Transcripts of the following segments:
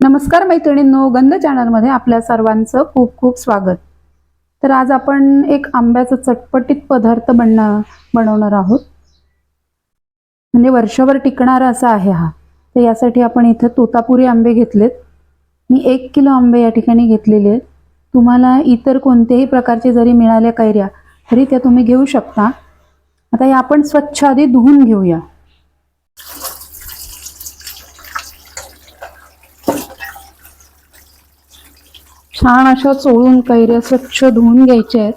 नमस्कार मैत्रिणींनो, गंध चॅनलमध्ये आपल्या सर्वांचं खूप खूप स्वागत। तर आज आपण एक आंब्याचा चटपटीत पदार्थ बनवणार आहोत, म्हणजे वर्षभर टिकणारा असा आहे हा। तर यासाठी आपण इथे तोतापुरी आंबे घेतलेत। मी 1 किलो आंबे या ठिकाणी घेतलेले आहेत। तुम्हाला इतर कोणत्याही प्रकारचे जरी मिळाल्या कैऱ्या तरी त्या तुम्ही घेऊ शकता। आता या आपण स्वच्छ आधी धुवून घेऊया। छान अशा चोळून कैऱ्या स्वच्छ धुवून घ्यायच्या आहेत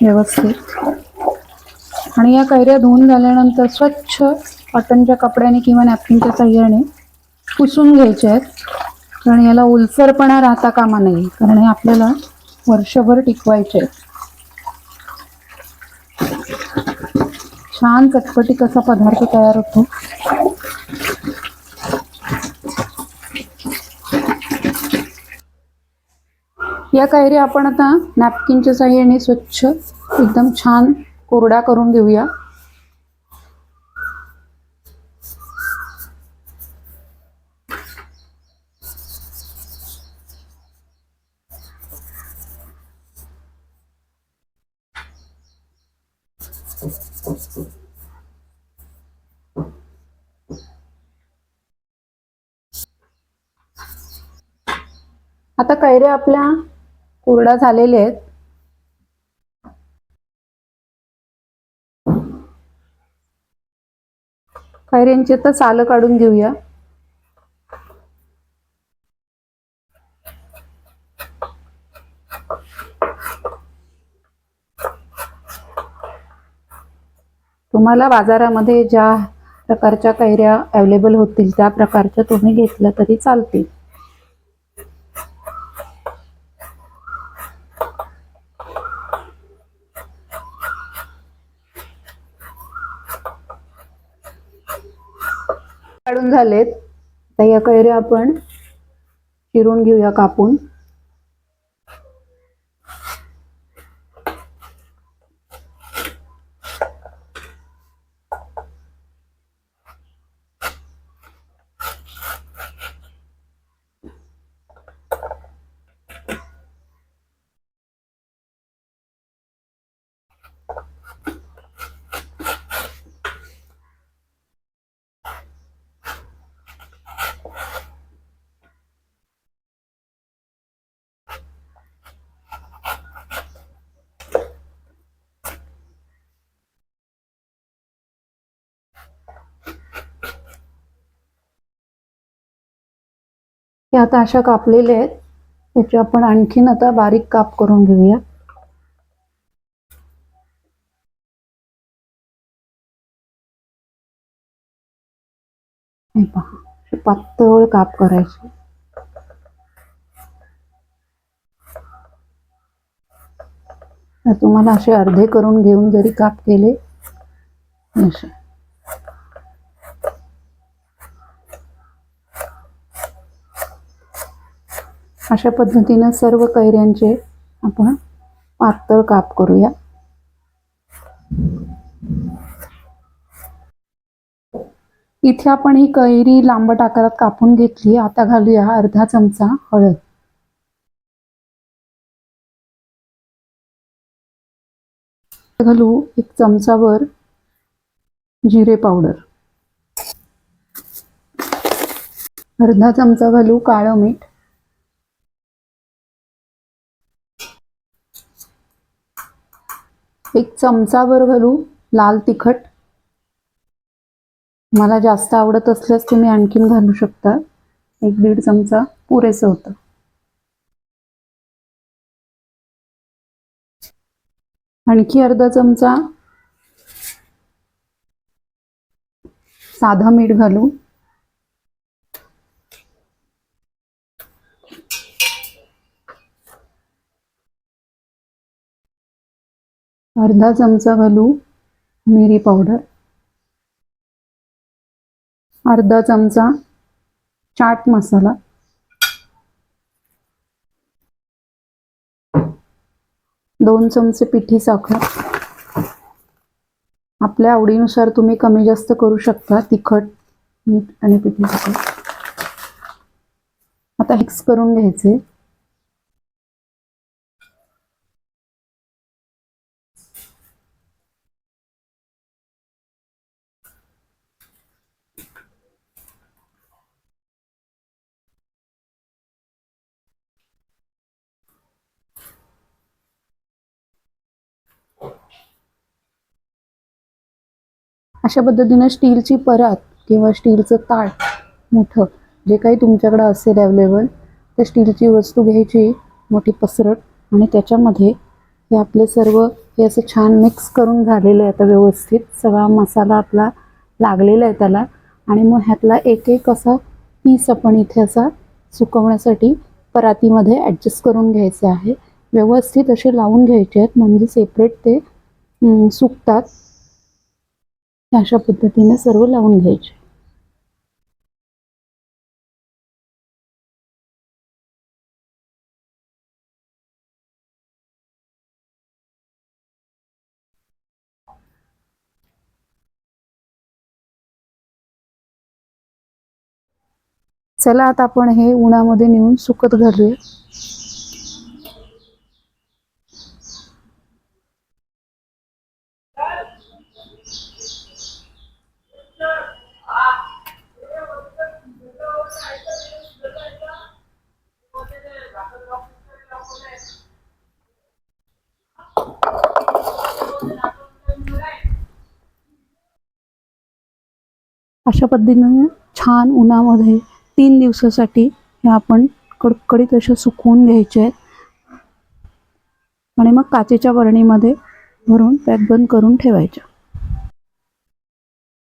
व्यवस्थित। आणि या कैऱ्या धुवून झाल्यानंतर स्वच्छ कॉटनच्या कपड्याने किंवा नॅपकिनच्या साहाय्याने पुसून घ्यायच्या आहेत, कारण याला ओलसरपणा राहता कामा नये, कारण हे आपल्याला वर्षभर टिकवायचे आहेत। छान चटपटीत असा पदार्थ तयार होतो। या कैऱ्या आपण आता नॅपकिनच्या साहाय्याने स्वच्छ एकदम छान कोरडा करून घेऊया। आता कैऱ्या आपल्या कोरडा झालेल्या आहेत। कैऱ्यांची तर सालं काढून घेऊया। तुम्हाला बाजारामध्ये ज्या प्रकारच्या कैऱ्या अवेलेबल होतील त्या प्रकारच्या तुम्ही घेतल्या तरी चालतील। काढून झालेत। तर या कैऱ्या आपण चिरून घेऊया कापून। हे आता अशा कापलेले आहेत, त्याचे आपण आणखीन आता बारीक काप करून घेऊया। हे पहा, पातळ काप करायचे। तुम्हाला असे अर्धे करून घेऊन जरी काप केले असे, अशा पद्धतीने सर्व कैऱ्यांचे आपण पातळ काप करूया। इथे आपण ही कैरी लांबट आकारात कापून घेतली। आता घालूया अर्धा चमचा हळद, घालू 1 चमचाभर जिरे पावडर, अर्धा चमचा घालू काळं मीठ, 1 चमचाभर घालू लाल तिखट। मला जास्त आवडत असल्यास तुम्ही आणखीन घालू शकता, 1-1.5 चमचा पुरेसं होतं। आणखी अर्धा चमचा साधं मीठ घालू, अर्धा चमचा घालू मिरी पावडर, अर्धा चमचा चाट मसाला, 2 चमचे पिठी साखर। आपल्या आवडीनुसार तुम्ही कमी जास्त करू शकता तिखट, मीठ आणि पिठी साखर। आता मिक्स करून घ्यायचे. अशा पद्धतीने स्टीलची परात किंवा स्टीलचं ताट मोठं जे काही तुमच्याकडे असेल अवेलेबल, त्या स्टीलची वस्तू घ्यायची, मोठी पसरट, आणि त्याच्यामध्ये हे आपले सर्व हे असं छान मिक्स करून झालेलं आहे. आता व्यवस्थित सगळा मसाला आपला लागलेला आहे त्याला. आणि मग ह्यातला एक एक असा पीस आपण इथे असा सुकवण्यासाठी परातीमध्ये ॲडजस्ट करून घ्यायचे आहे. व्यवस्थित असे लावून घ्यायचे आहेत म्हणजे सेपरेट ते सुकतात. अशा पद्धतीने सर्व लावून घ्यायचे. चला आता आपण हे उन्हामध्ये नेऊन सुकत घालूया. अशा पद्धतीने छान उन्हामध्ये 3 दिवसासाठी हे आपण कडकडीत अशा सुकवून घ्यायचे आहेत आणि मग काचेच्या बरणीमध्ये भरून पॅक बंद करून ठेवायच्या.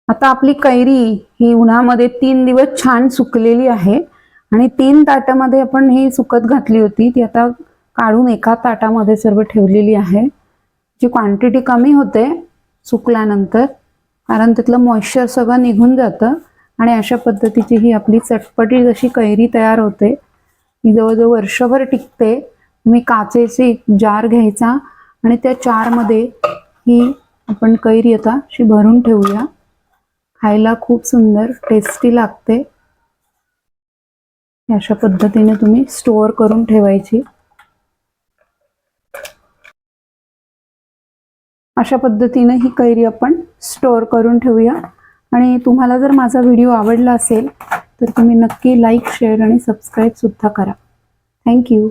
आता आपली कैरी ही उन्हामध्ये 3 दिवस छान सुकलेली आहे आणि 3 ताटामध्ये आपण ही सुकत घातली होती. ती आता काढून एका ताटामध्ये सर्व ठेवलेली आहे. जी क्वांटिटी कमी होते सुकल्यानंतर, कारण त्यातलं मॉइश्चर सगळं निघून जातं. आणि अशा पद्धतीची ही आपली चटपटी जशी कैरी तयार होते, ही जवळजवळ वर्षभर टिकते. तुम्ही काचेचे जार घ्यायचा आणि त्या जारमध्ये ही आपण कैरी आता अशी भरून ठेवूया. खायला खूप सुंदर टेस्टी लागते. अशा पद्धतीने तुम्ही स्टोअर करून ठेवायची. अशा पद्धतीने ही कैरी आपण स्टोअर करून ठेवूया. आणि तुम्हाला जर माझा व्हिडिओ आवडला असेल तर तुम्ही नक्की लाईक, शेअर आणि सबस्क्राईब सुद्धा करा. थँक्यू.